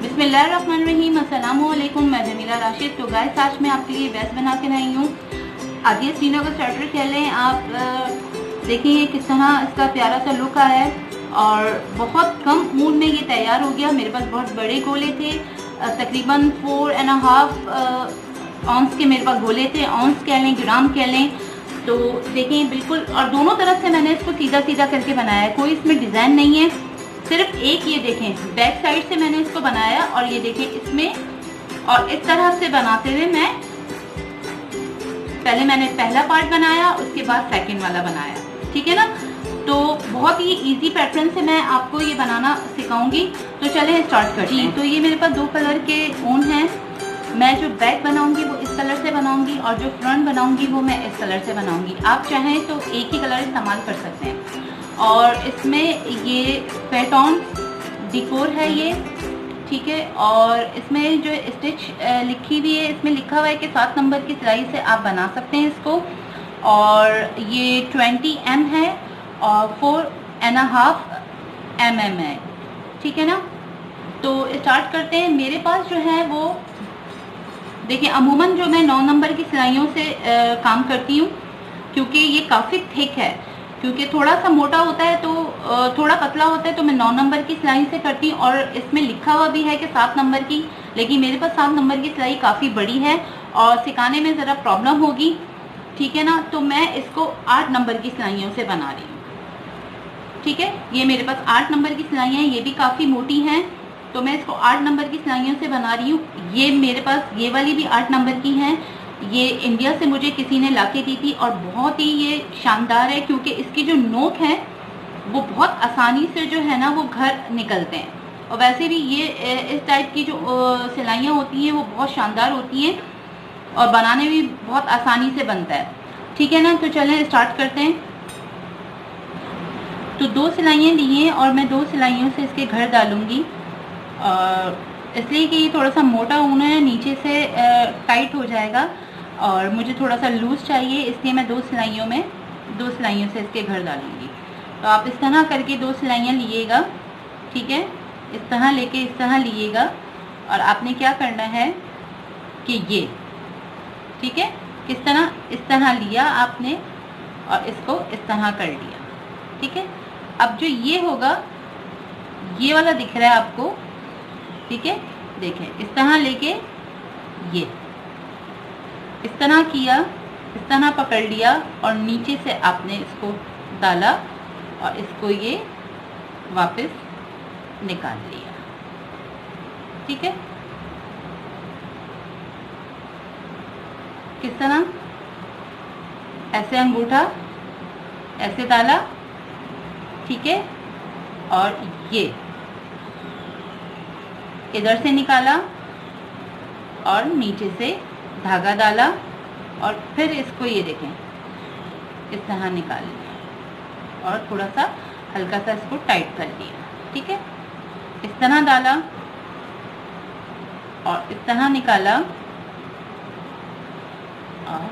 बिस्मिल्लाहिर्रहमानिर्रहीम, अस्सलामुअलैकुम। मैं जमीला राशिद। तो गाइस, आज मैं आपके लिए वेस्ट बना के लाई हूँ। आदिया श्रीनगर स्टार्टर कह लें आप। देखिए किस तरह इसका प्यारा सा लुक आया है और बहुत कम मूड में ये तैयार हो गया। मेरे पास बहुत बड़े गोले थे, तकरीबन 4.5 ऑन्स के मेरे पास गोले थे। ऑन्स कह लें, ग्राम कह लें। तो देखें बिल्कुल, और दोनों तरफ से मैंने इसको सीधा सीधा करके बनाया है, कोई इसमें डिज़ाइन नहीं है, सिर्फ एक ये देखें बैक साइड से मैंने इसको बनाया। और ये देखें इसमें, और इस तरह से बनाते हुए मैंने पहला पार्ट बनाया, उसके बाद सेकंड वाला बनाया। ठीक है ना। तो बहुत ही इजी पैटर्न से मैं आपको ये बनाना सिखाऊंगी। तो चलें स्टार्ट करते हैं। तो ये मेरे पास 2 कलर के ऊन हैं। मैं जो बैक बनाऊंगी वो इस कलर से बनाऊंगी और जो फ्रंट बनाऊंगी वो मैं इस कलर से बनाऊंगी। आप चाहें तो एक ही कलर इस्तेमाल कर सकते हैं। और इसमें ये पैटर्न डिकोर है ये, ठीक है। और इसमें जो स्टिच लिखी हुई है, इसमें लिखा हुआ है कि 7 नंबर की सिलाई से आप बना सकते हैं इसको। और ये 20 M है और 4.5 mm है, ठीक है ना। तो स्टार्ट करते हैं। मेरे पास जो है वो देखिए, अमूमन जो मैं 9 नंबर की सिलाइयों से काम करती हूँ, क्योंकि ये काफ़ी थिक है। क्योंकि थोड़ा सा मोटा होता है तो थोड़ा पतला होता है, तो मैं 9 नंबर की सिलाई से करती हूँ। और इसमें लिखा हुआ भी है कि 7 नंबर की, लेकिन मेरे पास 7 नंबर की सिलाई काफ़ी बड़ी है और सिखाने में ज़रा प्रॉब्लम होगी, ठीक है ना। तो मैं इसको 8 नंबर की सिलाइयों से बना रही हूँ, ठीक है। ये मेरे पास 8 नंबर की सिलाइयाँ हैं, ये भी काफ़ी मोटी हैं, तो मैं इसको 8 नंबर की सिलाइयों से बना रही हूँ। ये मेरे पास ये वाली भी 8 नंबर की हैं। ये इंडिया से मुझे किसी ने लाके दी थी और बहुत ही ये शानदार है, क्योंकि इसकी जो नोक है वो बहुत आसानी से जो है ना वो घर निकलते हैं। और वैसे भी ये इस टाइप की जो सिलाइयाँ होती हैं वो बहुत शानदार होती हैं और बनाने भी बहुत आसानी से बनता है, ठीक है ना। तो चलें स्टार्ट करते हैं। तो 2 सिलाइयाँ ली हैं और मैं 2 सिलाइयों से इसके घर डालूँगी, इसलिए कि ये थोड़ा सा मोटा ऊन है, नीचे से टाइट हो जाएगा और मुझे थोड़ा सा लूज़ चाहिए, इसलिए मैं 2 सिलाइयों से इसके घर डालूँगी। तो आप इस तरह करके 2 सिलाइयाँ लिएगा, ठीक है। इस तरह लेके इस तरह लिएगा और आपने क्या करना है कि ये, ठीक है, इस तरह लिया आपने और इसको इस तरह कर लिया, ठीक है। अब जो ये होगा, ये वाला दिख रहा है आपको, ठीक है। देखें इस तरह लेके ये इस तरह किया, इस तरह पकड़ लिया और नीचे से आपने इसको डाला और इसको ये वापस निकाल लिया, ठीक है। किस तरह, ऐसे अंगूठा ऐसे डाला, ठीक है। और ये इधर से निकाला और नीचे से धागा डाला और फिर इसको ये देखें इस तरह निकाल लिया और थोड़ा सा हल्का सा इसको टाइट कर लिया, ठीक है। इस तरह डाला और इस तरह निकाला और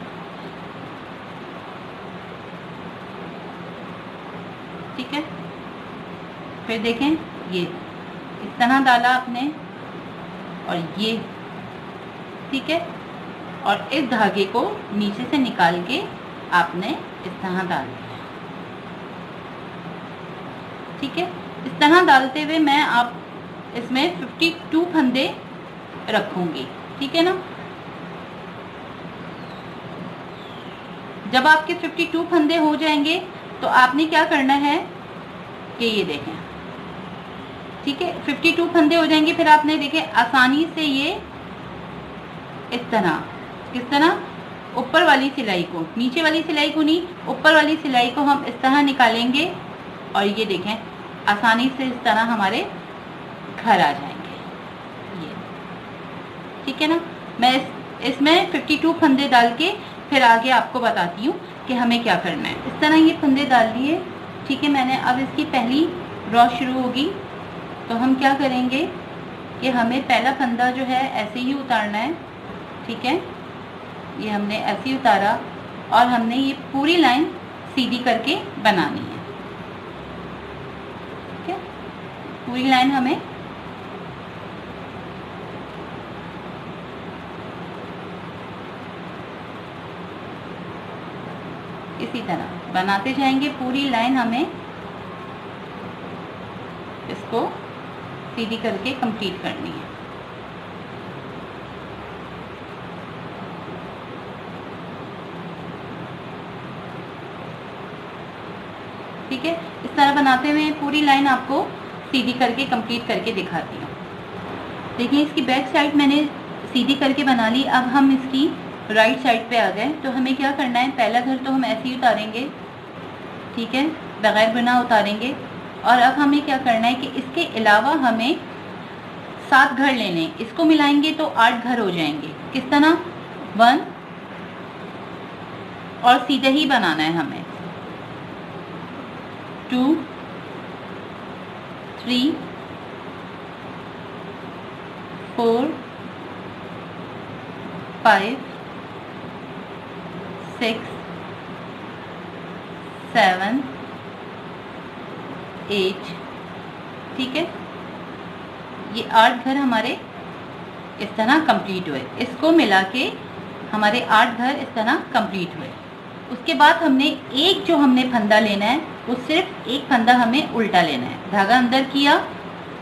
ठीक है। फिर देखें ये इस तरह डाला आपने और ये, ठीक है। और इस धागे को नीचे से निकाल के आपने इस तरह डाल दिया, ठीक है। इस तरह डालते हुए मैं आप इसमें 52 फंदे रखूंगी, ठीक है ना। जब आपके 52 फंदे हो जाएंगे तो आपने क्या करना है कि ये देखें, ठीक है, 52 फंदे हो जाएंगे। फिर आपने देखें आसानी से ये इस तरह ऊपर वाली सिलाई को, नीचे वाली सिलाई को नहीं, ऊपर वाली सिलाई को हम इस तरह निकालेंगे और ये देखें आसानी से इस तरह हमारे घर आ जाएंगे ये, ठीक है ना। मैं इसमें 52 फंदे डाल के फिर आगे आपको बताती हूँ कि हमें क्या करना है। इस तरह ये फंदे डाल दिए, ठीक है मैंने। अब इसकी पहली रॉ शुरू होगी, तो हम क्या करेंगे कि हमें पहला फंदा जो है ऐसे ही उतारना है, ठीक है। ये हमने ऐसे ही उतारा और हमने ये पूरी लाइन सीधी करके बनानी है, ठीक है। पूरी लाइन हमें इसी तरह बनाते जाएंगे, पूरी लाइन हमें इसको सीधी करके कंप्लीट करनी है। ठीक है, इस तरह बनाते हुए पूरी लाइन आपको सीधी करके कंप्लीट करके दिखाती हूँ। देखिए इसकी बैक साइड मैंने सीधी करके बना ली। अब हम इसकी राइट साइड पे आ गए। तो हमें क्या करना है, पहला घर तो हम ऐसे ही उतारेंगे, ठीक है, बगैर बिना उतारेंगे। और अब हमें क्या करना है कि इसके अलावा हमें 7 घर लेने, इसको मिलाएंगे तो 8 घर हो जाएंगे। किस तरह, 1 और सीधे ही बनाना है हमें, 2 3 4 5 6 7 8, ठीक है। ये 8 घर हमारे इस तरह कंप्लीट हुए। इसको मिला के हमारे 8 घर इस तरह कंप्लीट हुए। उसके बाद हमने एक जो हमने फंदा लेना है, वो सिर्फ एक फंदा हमें उल्टा लेना है। धागा अंदर किया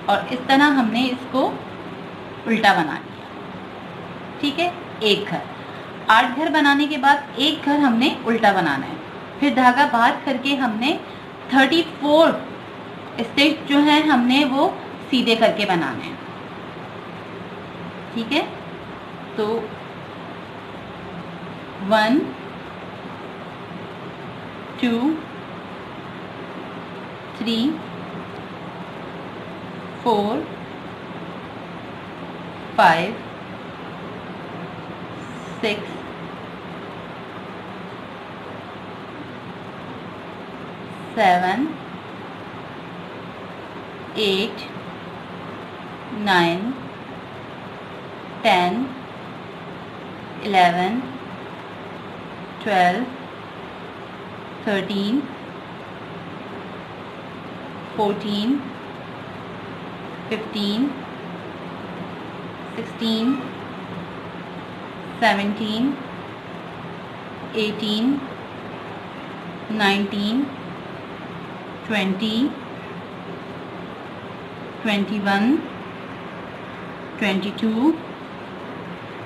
और इस तरह हमने इसको उल्टा बना लिया, ठीक है। एक घर, 8 घर बनाने के बाद एक घर हमने उल्टा बनाना है। फिर धागा बाहर करके हमने 34 स्टिच जो है हमने वो सीधे करके बनाने हैं, ठीक है। तो 1 2 3 4 5 6 7 8 9 10 11 12 13 14 15 16 17 18 19 20 21 22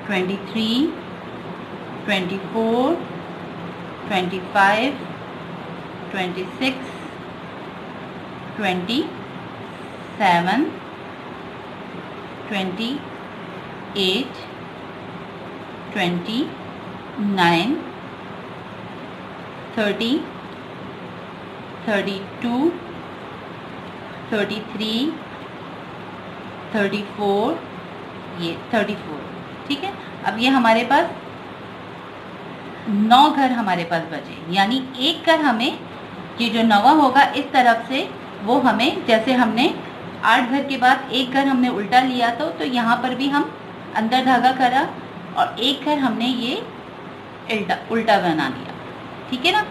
23 24 25 26 27 28 29 30 32 33 34, ये 34, ठीक है। अब ये हमारे पास 9 घर हमारे पास बचे, यानी एक घर हमें, ये जो 9वां होगा इस तरफ से, वो हमें, जैसे हमने 8 घर के बाद एक घर हमने उल्टा लिया तो यहाँ पर भी हम अंदर धागा करा और एक घर हमने ये उल्टा बना लिया, ठीक है ना।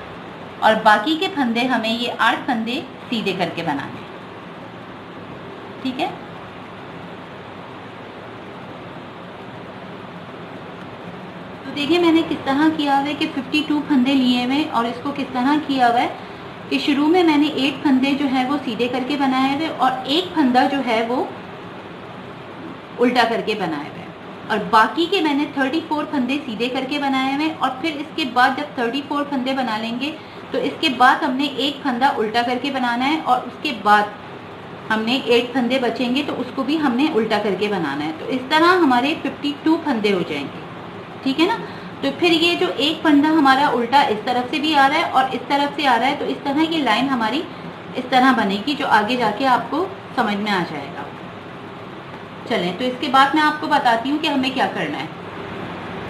और बाकी के फंदे हमें ये 8 फंदे सीधे करके बनाने, ठीक है। तो देखिए मैंने किस तरह किया हुआ है कि 52 फंदे लिए हुए और इसको किस तरह किया हुआ है कि शुरू में मैंने 8 फंदे जो है वो सीधे करके बनाए हुए और एक फंदा जो है वो उल्टा करके बनाए हुए, और बाकी के मैंने 34 फंदे सीधे करके बनाए हुए। और फिर इसके बाद जब 34 फंदे बना लेंगे तो इसके बाद हमने एक फंदा उल्टा करके बनाना है और उसके बाद हमने 8 फंदे बचेंगे तो उसको भी हमने उल्टा करके बनाना है। तो इस तरह हमारे 52 फंदे हो जाएंगे, ठीक है ना। तो फिर ये जो एक फंदा हमारा उल्टा इस तरफ से भी आ रहा है और इस तरफ से आ रहा है, तो इस तरह की लाइन हमारी इस तरह बनेगी जो आगे जाके आपको समझ में आ जाएगा। चलें, तो इसके बाद मैं आपको बताती हूँ कि हमें क्या करना है।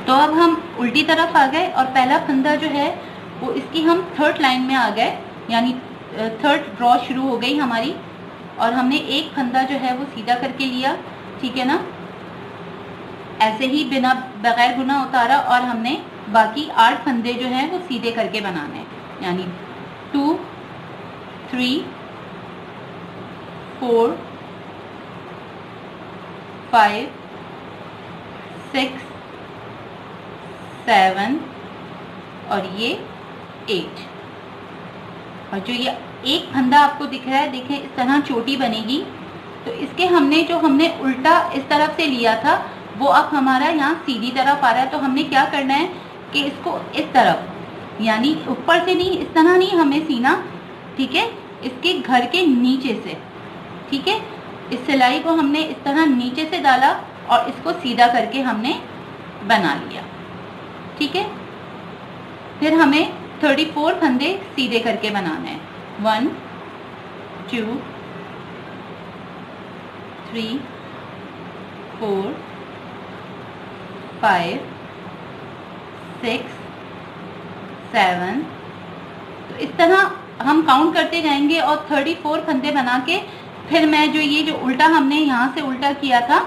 तो अब हम उल्टी तरफ आ गए और पहला फंदा जो है वो इसकी हम 3rd लाइन में आ गए, यानी 3rd ड्रॉ शुरू हो गई हमारी और हमने एक फंदा जो है वो सीधा करके लिया, ठीक है ना। ऐसे ही बिना बगैर गुना उतारा और हमने बाकी 8 फंदे जो हैं वो सीधे करके बनाने हैं, यानी 2 3 4 5 6 7 और ये 8, और जो ये एक फंदा आपको दिख रहा है, देखें इस तरह चोटी बनेगी। तो इसके हमने उल्टा इस तरफ से लिया था, वो अब हमारा यहाँ सीधी तरफ आ रहा है। तो हमने क्या करना है कि इसको इस तरफ, यानी ऊपर से नहीं, इस तरह नहीं हमें सीना, ठीक है, इसके घर के नीचे से, ठीक है। इस सिलाई को हमने इस तरह नीचे से डाला और इसको सीधा करके हमने बना लिया, ठीक है। फिर हमें 34 फंदे सीधे करके बनाने हैं। 1 2 3 4 5 6 7। तो इस तरह हम काउंट करते जाएंगे और 34 फंदे बना के फिर मैं जो उल्टा हमने यहाँ से उल्टा किया था,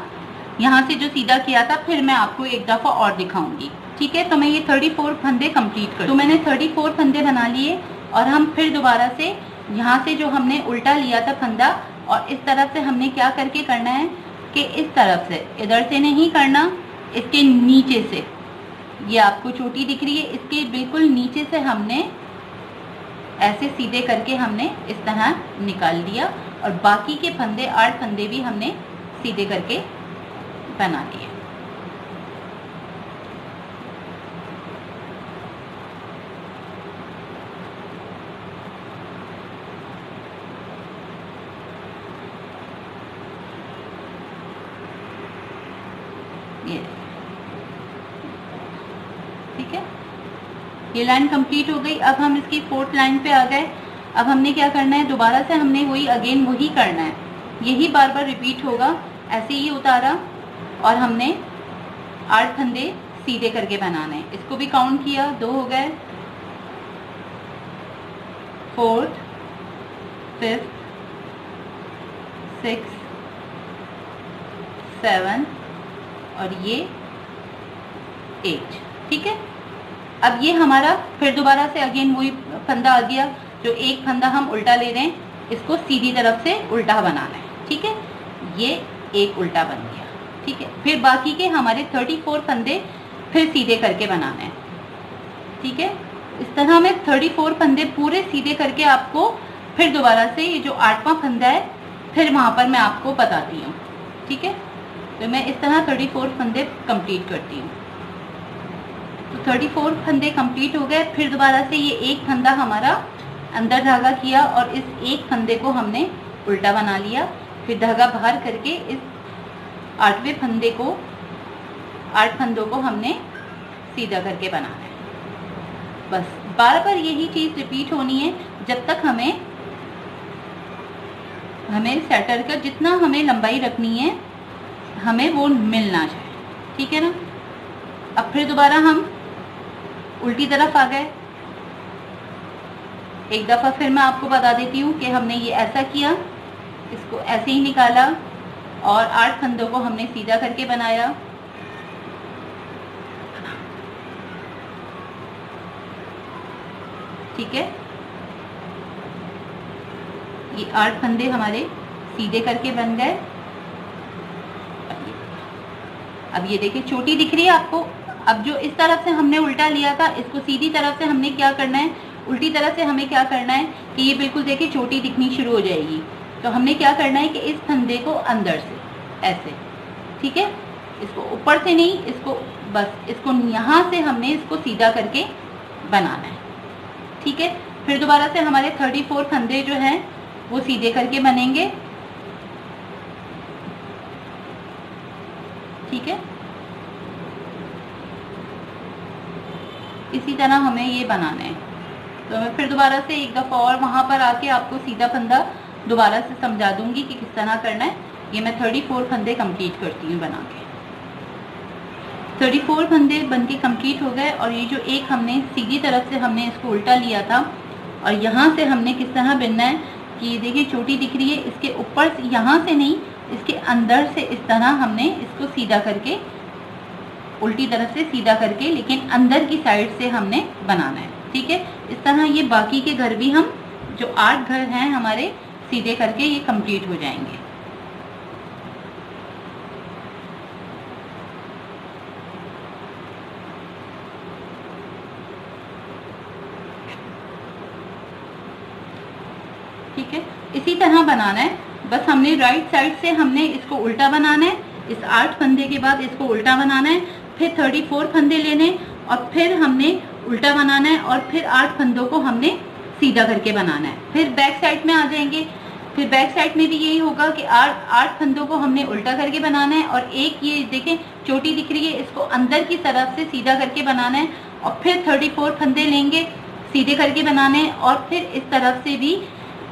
यहाँ से जो सीधा किया था, फिर मैं आपको एक दफ़ा और दिखाऊंगी, ठीक है। तो मैं ये 34 फंदे कंप्लीट कर, तो मैंने 34 फंदे बना लिए और हम फिर दोबारा से यहाँ से जो हमने उल्टा लिया था फंदा, और इस तरफ से हमने क्या करके करना है कि इस तरफ से, इधर से नहीं करना, इसके नीचे से, ये आपको चोटी दिख रही है, इसके बिल्कुल नीचे से हमने ऐसे सीधे करके हमने इस तरह निकाल दिया और बाकी के फंदे 8 फंदे भी हमने सीधे करके बना लिए। ये ठीक है, ये लाइन कंप्लीट हो गई। अब हम इसकी 4th लाइन पे आ गए। अब हमने क्या करना है, दोबारा से हमने वही करना है, यही बार बार रिपीट होगा। ऐसे ही उतारा और हमने 8 फंदे सीधे करके बनाने हैं। इसको भी काउंट किया, 2 हो गए, 4th 5th 6th 7 और ये 8, ठीक है। अब ये हमारा फिर दोबारा से अगेन वही फंदा आ गया, जो एक फंदा हम उल्टा ले रहे हैं, इसको सीधी तरफ से उल्टा बनाना है, ठीक है। ये एक उल्टा बन गया, ठीक है। फिर बाकी के हमारे 34 फंदे फिर सीधे करके बनाने हैं, ठीक है। इस तरह मैं 34 फंदे पूरे सीधे करके आपको फिर दोबारा से ये जो 8वां फंदा है फिर वहाँ पर मैं आपको बताती हूँ, ठीक है। तो मैं इस तरह 34 फंदे कंप्लीट करती हूँ। तो 34 फंदे कंप्लीट हो गए। फिर दोबारा से ये एक फंदा हमारा अंदर धागा किया और इस एक फंदे को हमने उल्टा बना लिया। फिर धागा बाहर करके इस 8वें फंदे को, 8 फंदों को हमने सीधा करके बनाना है। बस बार बार यही चीज़ रिपीट होनी है जब तक हमें सेटर का जितना हमें लंबाई रखनी है हमें वो मिलना चाहिए, ठीक है ना। अब फिर दोबारा हम उल्टी तरफ आ गए। एक दफ़ा फिर मैं आपको बता देती हूँ कि हमने ये ऐसा किया, इसको ऐसे ही निकाला और 8 फंदों को हमने सीधा करके बनाया। ठीक है, ये 8 फंदे हमारे सीधे करके बन गए। अब ये देखिए चोटी दिख रही है आपको। अब जो इस तरफ से हमने उल्टा लिया था, इसको सीधी तरफ से हमने क्या करना है, उल्टी तरफ से हमें क्या करना है कि ये बिल्कुल देखिए चोटी दिखनी शुरू हो जाएगी। तो हमने क्या करना है कि इस फंदे को अंदर से ऐसे, ठीक है, इसको ऊपर से नहीं, इसको बस इसको यहाँ से हमने इसको सीधा करके बनाना है, ठीक है। फिर दोबारा से हमारे 34 फंदे जो हैं वो सीधे करके बनेंगे, ठीक है। इसी तरह हमें ये बनाना है। तो मैं फिर दोबारा से एक दफ़ा और वहाँ पर आके आपको सीधा फंदा दोबारा से समझा दूंगी कि किस तरह करना है। ये मैं 34 फंदे कंप्लीट करती हूँ बना के। 34 फंदे बन के कम्प्लीट हो गए और ये जो एक हमने सीधी तरफ से हमने इसको उल्टा लिया था और यहाँ से हमने किस तरह बिनना है कि ये देखिए चोटी दिख रही है, इसके ऊपर से, यहाँ से नहीं, इसके अंदर से इस तरह हमने इसको सीधा करके, उल्टी तरफ से सीधा करके, लेकिन अंदर की साइड से हमने बनाना है, ठीक है। इस तरह ये बाकी के घर भी हम जो 8 घर हैं हमारे सीधे करके ये कंप्लीट हो जाएंगे। ठीक है, इसी तरह बनाना है। बस हमने राइट साइड से हमने इसको उल्टा बनाना है, इस 8 फंदे के बाद इसको उल्टा बनाना है, फिर 34 फंदे लेने और फिर हमने उल्टा बनाना है और फिर 8 फंदों को हमने सीधा करके बनाना है। फिर बैक साइड में आ जाएंगे, फिर बैक साइड में भी यही होगा कि 8 फंदों को हमने उल्टा करके बनाना है और एक ये देखें चोटी दिख रही है, इसको अंदर की तरफ से सीधा करके बनाना है और फिर 34 फंदे लेंगे, सीधे करके बनाने हैं और फिर इस तरफ से भी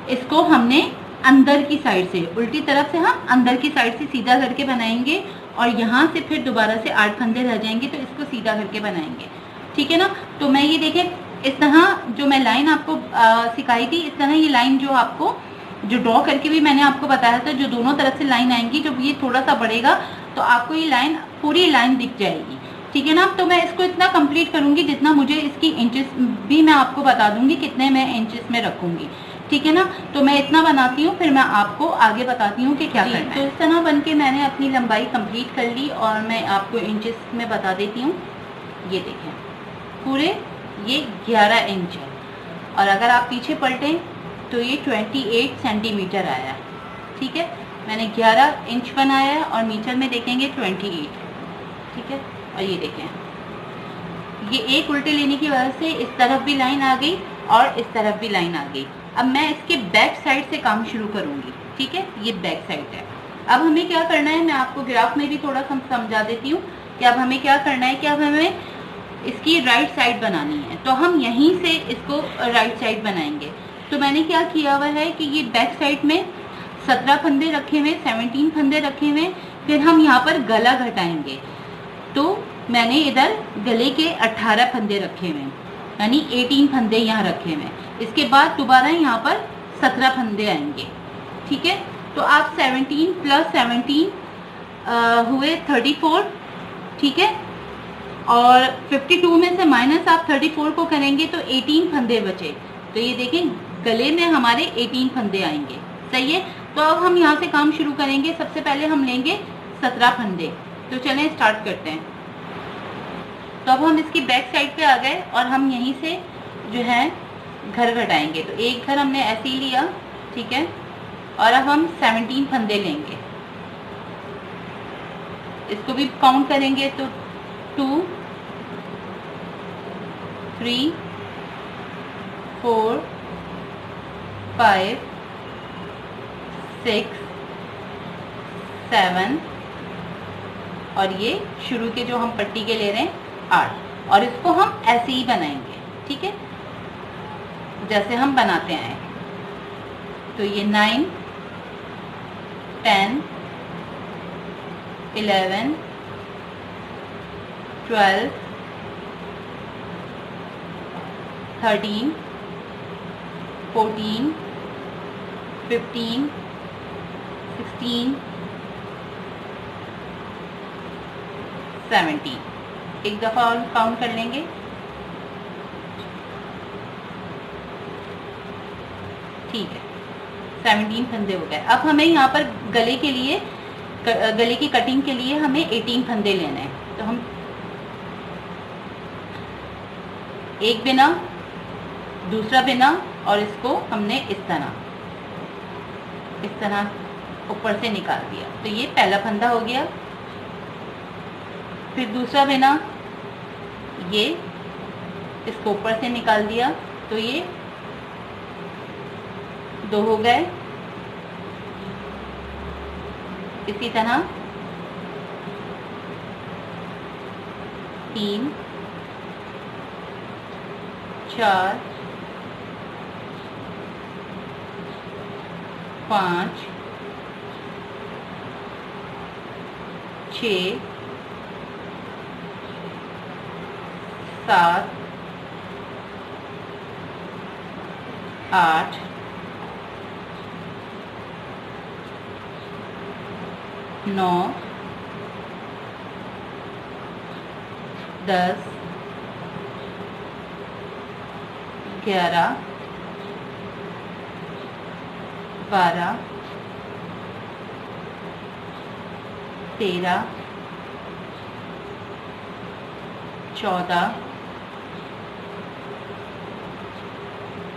इसको हमने अंदर की साइड से, उल्टी तरफ से हम अंदर की साइड से सीधा करके बनाएंगे और यहाँ से फिर दोबारा से 8 फंदे रह जाएंगे तो इसको सीधा करके बनाएंगे। ठीक है ना। तो मैं ये देखें इस तरह जो मैं लाइन आपको सिखाई थी, इस तरह ये लाइन जो आपको जो ड्रॉ करके भी मैंने आपको बताया था, जो दोनों तरफ से लाइन आएंगी, जब ये थोड़ा सा बढ़ेगा तो आपको ये लाइन पूरी लाइन दिख जाएगी। ठीक है ना। तो मैं इसको इतना कंप्लीट करूंगी जितना मुझे इसकी इंचेस भी मैं आपको बता दूंगी कितने मैं इंचेस में रखूंगी। ठीक है ना। तो मैं इतना बनाती हूँ, फिर मैं आपको आगे बताती हूँ कि क्या करना है। तो इस तरह बन के मैंने अपनी लंबाई कंप्लीट कर ली और मैं आपको इंचेस में बता देती हूँ। ये देखें पूरे ये 11 इंच है और अगर आप पीछे पलटें तो ये 28 सेंटीमीटर आया। ठीक है, मैंने 11 इंच बनाया है और मीटर में देखेंगे 28। ठीक है, और ये देखें ये एक उल्टे लेने की वजह से इस तरफ भी लाइन आ गई और इस तरफ भी लाइन आ गई। अब मैं इसके बैक साइड से काम शुरू करूंगी। ठीक है, ये बैक साइड है। अब हमें क्या करना है, मैं आपको ग्राफ में भी थोड़ा समझा देती हूँ कि अब हमें क्या करना है कि अब हमें इसकी राइट साइड बनानी है। तो हम यहीं से इसको राइट साइड बनाएंगे। तो मैंने क्या किया हुआ है कि ये बैक साइड में 17 फंदे रखे हुए, 17 फंदे रखे हुए, फिर हम यहाँ पर गला घटाएंगे। तो मैंने इधर गले के 18 फंदे रखे हुए, यानी 18 फंदे यहाँ रखे हुए। इसके बाद दोबारा यहाँ पर 17 फंदे आएंगे। ठीक है, तो आप 17 + 17 हुए 34। ठीक है, और 52 में से माइनस आप 34 को करेंगे तो 18 फंदे बचे। तो ये देखें गले में हमारे 18 फंदे आएंगे। सही है। तो अब हम यहाँ से काम शुरू करेंगे। सबसे पहले हम लेंगे 17 फंदे। तो चलें स्टार्ट करते हैं। तो अब हम इसकी बैक साइड पे आ गए और हम यहीं से जो है घर घटाएंगे। तो एक घर हमने ऐसे ही लिया। ठीक है, और अब हम 17 फंदे लेंगे। इसको भी काउंट करेंगे तो 2 3 4 5 6 7 और ये शुरू के जो हम पट्टी के ले रहे हैं 8, और इसको हम ऐसे ही बनाएंगे। ठीक है, जैसे हम बनाते हैं। तो ये 9 10 11 12 13 14 15 16 17। एक दफ़ा और काउंट कर लेंगे। ठीक है, 17 फंदे हो गए। अब हमें यहाँ पर गले के लिए, गले की कटिंग के लिए हमें 18 फंदे लेने हैं। तो हम एक बिना, दूसरा बिना और इसको हमने इस तरह ऊपर से निकाल दिया। तो ये पहला फंदा हो गया। फिर दूसरा बिना, ये इसको ऊपर से निकाल दिया। तो ये 2 हो गए। इसी तरह 3 4 5 6 7 8 9 10 11 12 13 14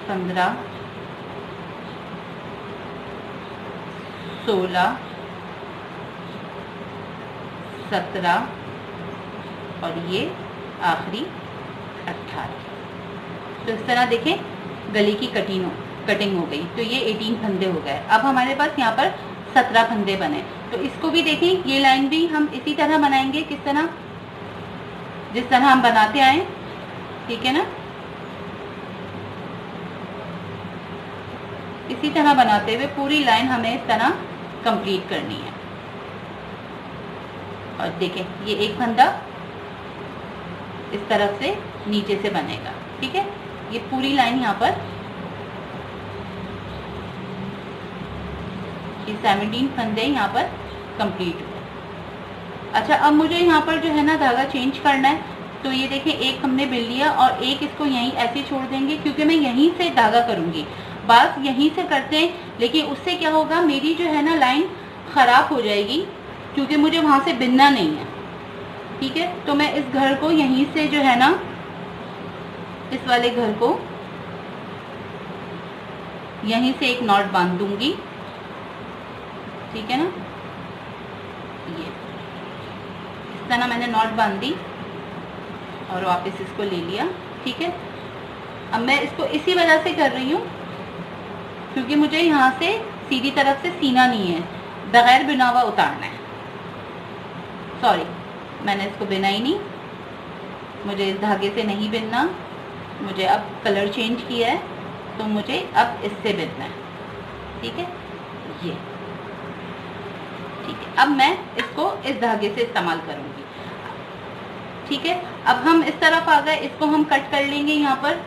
15 16, 17 और ये आखिरी 18। तो इस तरह देखें गले की कटिंग हो गई। तो ये 18 फंदे हो गए। अब हमारे पास यहाँ पर 17 फंदे बने। तो इसको भी देखें, ये लाइन भी हम इसी तरह बनाएंगे, किस तरह, जिस तरह हम बनाते आए, ठीक है ना। इसी तरह बनाते हुए पूरी लाइन हमें इस तरह कंप्लीट करनी है। और देखें ये एक फंदा इस तरफ से नीचे से बनेगा, ठीक है। ये पूरी लाइन यहाँ पर ये 17 फंदे यहाँ पर कंप्लीट हुए। अच्छा, अब मुझे यहाँ पर जो है ना धागा चेंज करना है। तो ये देखें एक हमने बिल लिया और एक इसको यहीं ऐसे छोड़ देंगे, क्योंकि मैं यहीं से धागा करूँगी। बात यहीं से करते हैं, लेकिन उससे क्या होगा, मेरी जो है ना लाइन ख़राब हो जाएगी, क्योंकि मुझे वहाँ से बिनना नहीं है, ठीक है। तो मैं इस घर को यहीं से जो है ना, इस वाले घर को यहीं से एक नॉट बांध दूंगी, ठीक है ना। ये इस तरह मैंने नॉट बांध दी और वापस इसको ले लिया, ठीक है। अब मैं इसको इसी वजह से कर रही हूँ क्योंकि मुझे यहाँ से सीधी तरफ से सीना नहीं है, बगैर बिना हुआ उतारना है। सॉरी, मैंने इसको बिना ही नहीं, मुझे इस धागे से नहीं बिनना, मुझे अब कलर चेंज किया है तो मुझे अब इससे बिनना है, ठीक है। ये ठीक है, अब मैं इसको इस धागे से इस्तेमाल करूँगी, ठीक है। अब हम इस तरफ आ गए, इसको हम कट कर लेंगे, यहाँ पर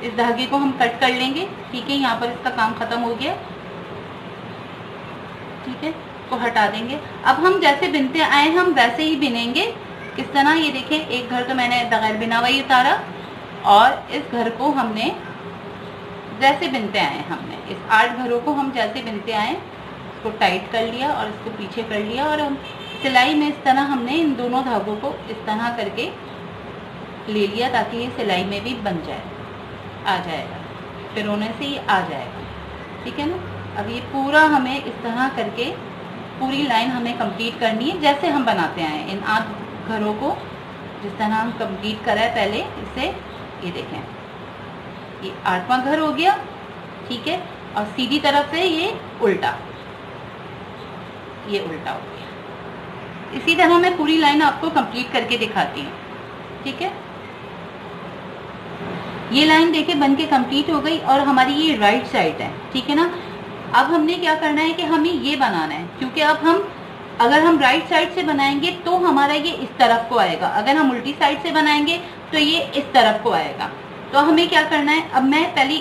इस धागे को हम कट कर लेंगे, ठीक है। यहाँ पर इसका काम खत्म हो गया, ठीक है, को हटा देंगे। अब हम जैसे बिनते आए हम वैसे ही बिनेंगे, किस तरह, ये देखें एक घर तो मैंने बगैर बिना हुआ ही उतारा और इस घर को हमने जैसे बिनते आए, हमने इस 8 घरों को हम जैसे बिनते आए इसको टाइट कर लिया और इसको पीछे कर लिया और हम सिलाई में इस तरह हमने इन दोनों धागों को इस तरह करके ले लिया ताकि ये सिलाई में भी बन जाए, आ जाएगा, फिर होने से ही आ जाएगा, ठीक है ना। अब ये पूरा हमें इस तरह करके पूरी लाइन हमें कंप्लीट करनी है जैसे हम बनाते आए इन 8 घरों को, जिस तरह हम कंप्लीट करा है पहले इससे। ये देखें ये 8वां घर हो गया, ठीक है, और सीधी तरफ से ये उल्टा हो गया। इसी तरह मैं पूरी लाइन आपको कंप्लीट करके दिखाती हूँ, ठीक है। ये लाइन देखिए बन के कंप्लीट हो गई और हमारी ये राइट साइड है, ठीक है ना। अब हमने क्या करना है कि हमें ये बनाना है, क्योंकि अब अगर हम राइट साइड से बनाएंगे तो हमारा ये इस तरफ को आएगा, अगर हम उल्टी साइड से बनाएंगे तो ये इस तरफ को आएगा। तो हमें क्या करना है, अब मैं पहले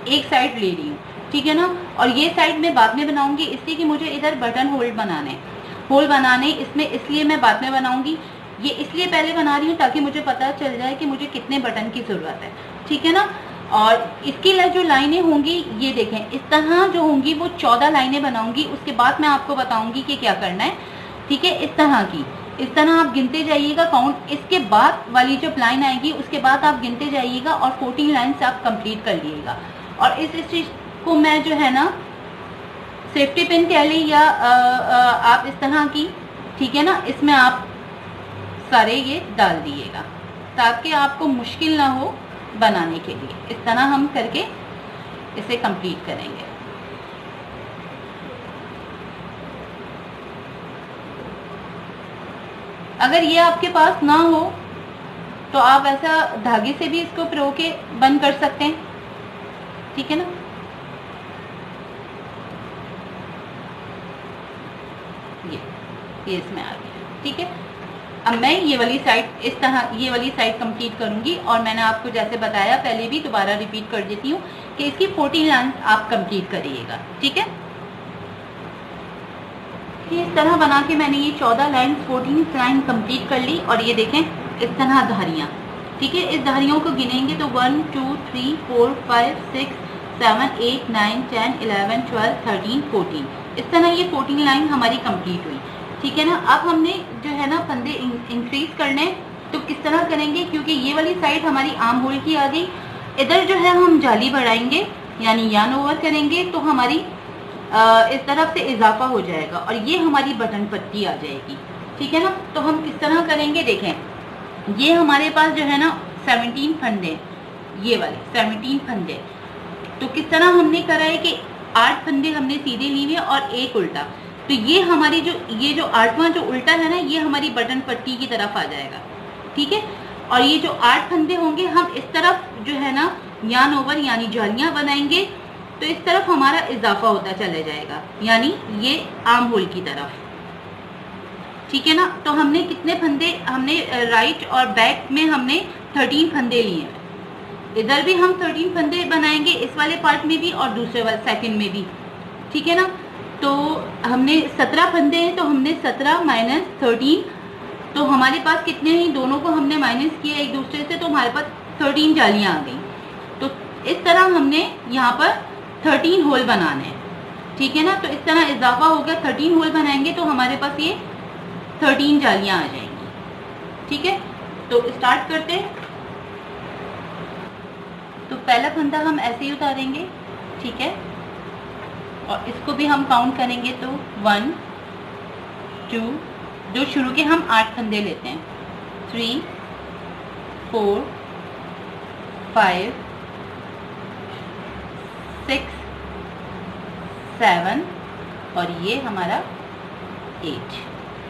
एक साइड ले रही हूँ, ठीक है ना, और ये साइड मैं बाद में बनाऊंगी, इसलिए कि मुझे इधर बटन होल बनाने इसमें, इसलिए मैं बाद में बनाऊंगी। ये इसलिए पहले बना रही हूँ ताकि मुझे पता चल जाए कि मुझे कितने बटन की ज़रूरत है, ठीक है ना। और इसकी जो लाइनें होंगी ये देखें इस तरह जो होंगी वो 14 लाइनें बनाऊंगी, उसके बाद मैं आपको बताऊंगी कि क्या करना है, ठीक है। इस तरह की, इस तरह आप गिनते जाइएगा काउंट, इसके बाद वाली जब लाइन आएगी उसके बाद आप गिनते जाइएगा और 14 लाइन्स आप कंप्लीट कर लिएगा। और इस चीज़ को मैं जो है ना सेफ्टी पिन कह ली या आप इस तरह की, ठीक है ना, इसमें आप सारे ये डाल दिएगा ताकि आपको मुश्किल ना हो बनाने के लिए। इस तरह हम करके इसे कंप्लीट करेंगे। अगर ये आपके पास ना हो तो आप ऐसा धागे से भी इसको पिरो के बंद कर सकते हैं, ठीक है ना। ये इसमें आ गया, ठीक है। अब मैं ये वाली साइड इस तरह ये वाली साइड कंप्लीट करूंगी और मैंने आपको जैसे बताया पहले भी दोबारा रिपीट कर देती हूँ कि इसकी 14 लाइन आप कंप्लीट करिएगा, ठीक है। इस तरह बना के मैंने ये 14 लाइन 14 लाइन कंप्लीट कर ली और ये देखें इस तरह धारियाँ, ठीक है। इस धारियों को गिनेंगे तो 1 2 3 4 5 6 7 8 9 10 11 12 13 14, इस तरह ये 14 लाइन हमारी कंप्लीट हुई, ठीक है ना। अब हमने जो है ना फंदे इंक्रीज करने, तो किस तरह करेंगे, क्योंकि ये वाली साइड हमारी आर्म होल की आ गई, इधर जो है हम जाली बढ़ाएंगे यानी यान ओवर करेंगे तो हमारी इस तरफ से इजाफा हो जाएगा और ये हमारी बटन पट्टी आ जाएगी। ठीक है ना। तो हम किस तरह करेंगे, देखें ये हमारे पास जो है ना 17 फंदे, ये वाले 17 फंदे। तो किस तरह हमने करा है कि 8 फंदे हमने सीधे लिए हुए और एक उल्टा। तो ये हमारी जो 8वां जो उल्टा है ना, ये हमारी बटन पट्टी की तरफ आ जाएगा। ठीक है। और ये जो 8 फंदे होंगे हम इस तरफ जो है ना यान ओवर यानी जालियां बनाएंगे, तो इस तरफ हमारा इजाफा होता चला जाएगा, यानी ये आर्म होल की तरफ। ठीक है ना। तो हमने कितने फंदे, हमने राइट और बैक में हमने 13 फंदे लिए हैं। इधर भी हम 13 फंदे बनाएंगे, इस वाले पार्ट में भी और दूसरे वाले सेकंड में भी। ठीक है ना। तो हमने 17 फंदे हैं, तो हमने 17 माइनस 13, तो हमारे पास कितने हैं, दोनों को हमने माइनस किया एक दूसरे से, तो हमारे पास 13 जालियां आ गई। तो इस तरह हमने यहाँ पर 13 होल बनाने हैं। ठीक है ना। तो इस तरह इजाफा हो गया, 13 होल बनाएंगे तो हमारे पास ये 13 जालियां आ जाएंगी। ठीक है। तो स्टार्ट करते हैं। तो पहला फंदा हम ऐसे ही उतारेंगे। ठीक है। और इसको भी हम काउंट करेंगे तो 1 2, जो शुरू के हम 8 फंदे लेते हैं, 3 4 5 6 7 और ये हमारा 8।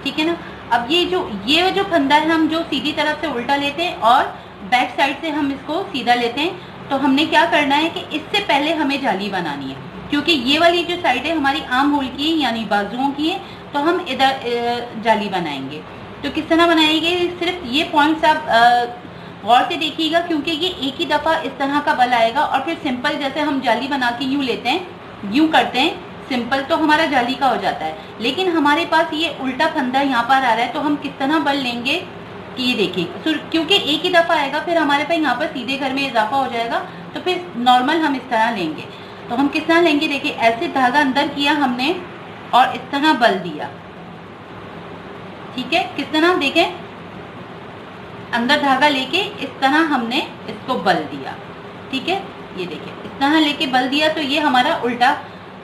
ठीक है ना। अब ये जो फंदा है हम जो सीधी तरफ से उल्टा लेते हैं और बैक साइड से हम इसको सीधा लेते हैं, तो हमने क्या करना है कि इससे पहले हमें जाली बनानी है, क्योंकि ये वाली जो साइड है हमारी आर्म होल की है यानी बाजुओं की है, तो हम इधर जाली बनाएंगे। तो किस तरह बनाएंगे, सिर्फ ये पॉइंट्स आप गौर से देखिएगा, क्योंकि ये एक ही दफ़ा इस तरह का बल आएगा और फिर सिंपल जैसे हम जाली बना के यूँ लेते हैं, यूँ करते हैं सिंपल, तो हमारा जाली का हो जाता है। लेकिन हमारे पास ये उल्टा फंदा यहाँ पर आ रहा है, तो हम किस तरह बल लेंगे कि ये देखिए, क्योंकि एक ही दफ़ा आएगा, फिर हमारे पास यहाँ पर सीधे घर में इजाफा हो जाएगा, तो फिर नॉर्मल हम इस तरह लेंगे। तो हम किस तरह लेंगे, देखिए ऐसे धागा अंदर किया हमने और इस तरह बल दिया। ठीक है। किस तरह, देखें अंदर धागा लेके इस तरह हमने इसको बल दिया। ठीक है। ये देखिए इस तरह लेके बल दिया, तो ये हमारा उल्टा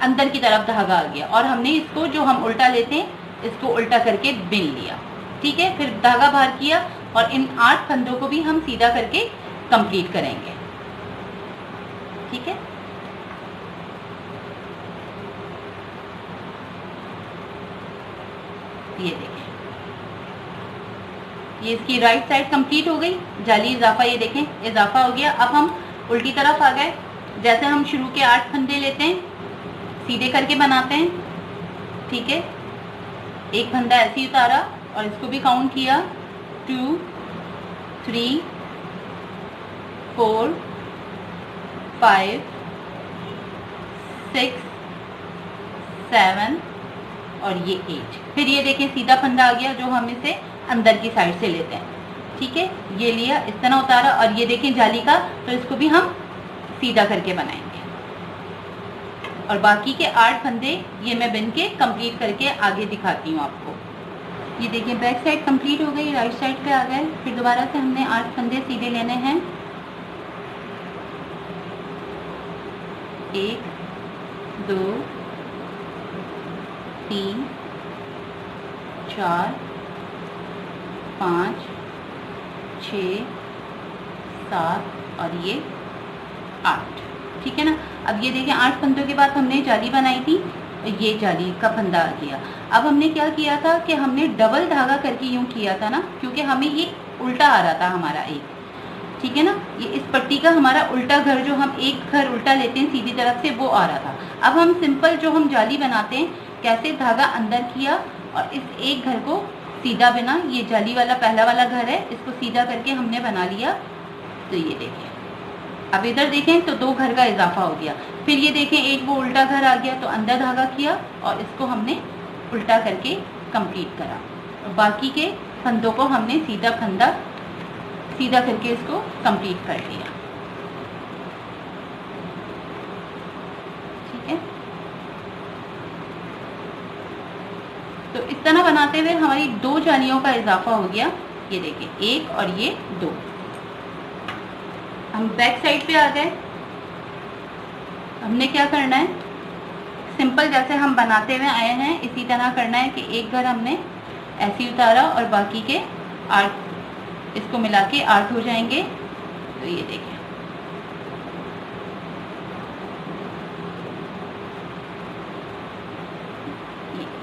अंदर की तरफ धागा आ गया और हमने इसको जो हम उल्टा लेते हैं इसको उल्टा करके बिन लिया। ठीक है। फिर धागा बाहर किया और इन 8 फंदों को भी हम सीधा करके कंप्लीट करेंगे। ठीक है। ये देखें, ये इसकी राइट साइड कंप्लीट हो गई, जाली इजाफा, ये देखें इजाफा हो गया। अब हम उल्टी तरफ आ गए, जैसे हम शुरू के 8 फंदे लेते हैं सीधे करके बनाते हैं। ठीक है। एक फंदा ऐसे ही उतारा और इसको भी काउंट किया, 2 3 4 5 6 7 और ये 8। फिर ये देखें सीधा फंदा आ गया जो हम इसे अंदर की साइड से लेते हैं। ठीक है। ये लिया, इस तरह उतारा और ये देखें जाली का, तो इसको भी हम सीधा करके बनाएंगे। और बाकी के 8 फंदे ये मैं बिन के कंप्लीट करके आगे दिखाती हूँ आपको। ये देखिए बैक साइड कंप्लीट हो गई, राइट साइड पे आ गए। फिर दोबारा से हमने 8 फंदे सीधे लेने हैं, 1 2 3 4 5 6 7 और ये 8। ठीक है ना। अब ये देखिए 8 फंदों के बाद हमने जाली बनाई थी, ये जाली का फंदा आ गया। अब हमने क्या किया था कि हमने डबल धागा करके यूँ किया था ना, क्योंकि हमें ये उल्टा आ रहा था हमारा एक। ठीक है ना। ये इस पट्टी का हमारा उल्टा घर, जो हम एक घर उल्टा लेते हैं सीधी तरफ से, वो आ रहा था। अब हम सिंपल जो हम जाली बनाते हैं, कैसे धागा अंदर किया और इस एक घर को सीधा बना, ये जाली वाला पहला वाला घर है, इसको सीधा करके हमने बना लिया। तो ये देखिए अब इधर देखें तो 2 घर का इजाफा हो गया। फिर ये देखें एक वो उल्टा घर आ गया, तो अंदर धागा किया और इसको हमने उल्टा करके कंप्लीट करा। और बाकी के फंदों को हमने सीधा फंदा सीधा करके इसको कंप्लीट कर लिया। ठीक है। तो इस तरह बनाते हुए हमारी 2 जालियों का इजाफा हो गया। ये देखिए 1 और ये 2। हम बैक साइड पे आ गए। हमने क्या करना है, सिंपल जैसे हम बनाते हुए आए हैं इसी तरह करना है कि एक घर हमने ऐसे ही उतारा और बाकी के 8 इसको मिला के 8 हो जाएंगे। तो ये देखिए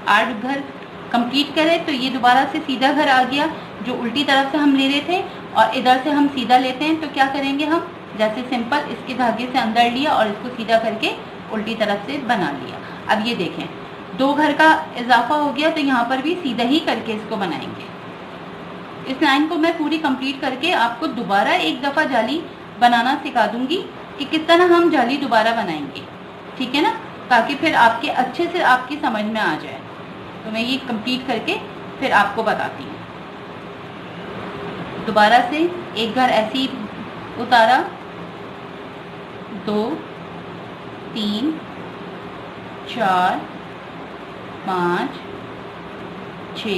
8 घर कंप्लीट करें तो ये दोबारा से सीधा घर आ गया जो उल्टी तरफ से हम ले रहे थे, और इधर से हम सीधा लेते हैं तो क्या करेंगे हम जैसे सिंपल इसके धागे से अंदर लिया और इसको सीधा करके उल्टी तरफ से बना लिया। अब ये देखें 2 घर का इजाफा हो गया, तो यहाँ पर भी सीधा ही करके इसको बनाएंगे। इस लाइन को मैं पूरी कंप्लीट करके आपको दोबारा एक दफ़ा जाली बनाना सिखा दूंगी कि किस तरह हम जाली दोबारा बनाएंगे, ठीक है ना, ताकि फिर आपके अच्छे से आपकी समझ में आ जाए। तो मैं ये कंप्लीट करके फिर आपको बताती हूँ। दोबारा से एक घर ऐसे ही उतारा, 2 3 4 5 6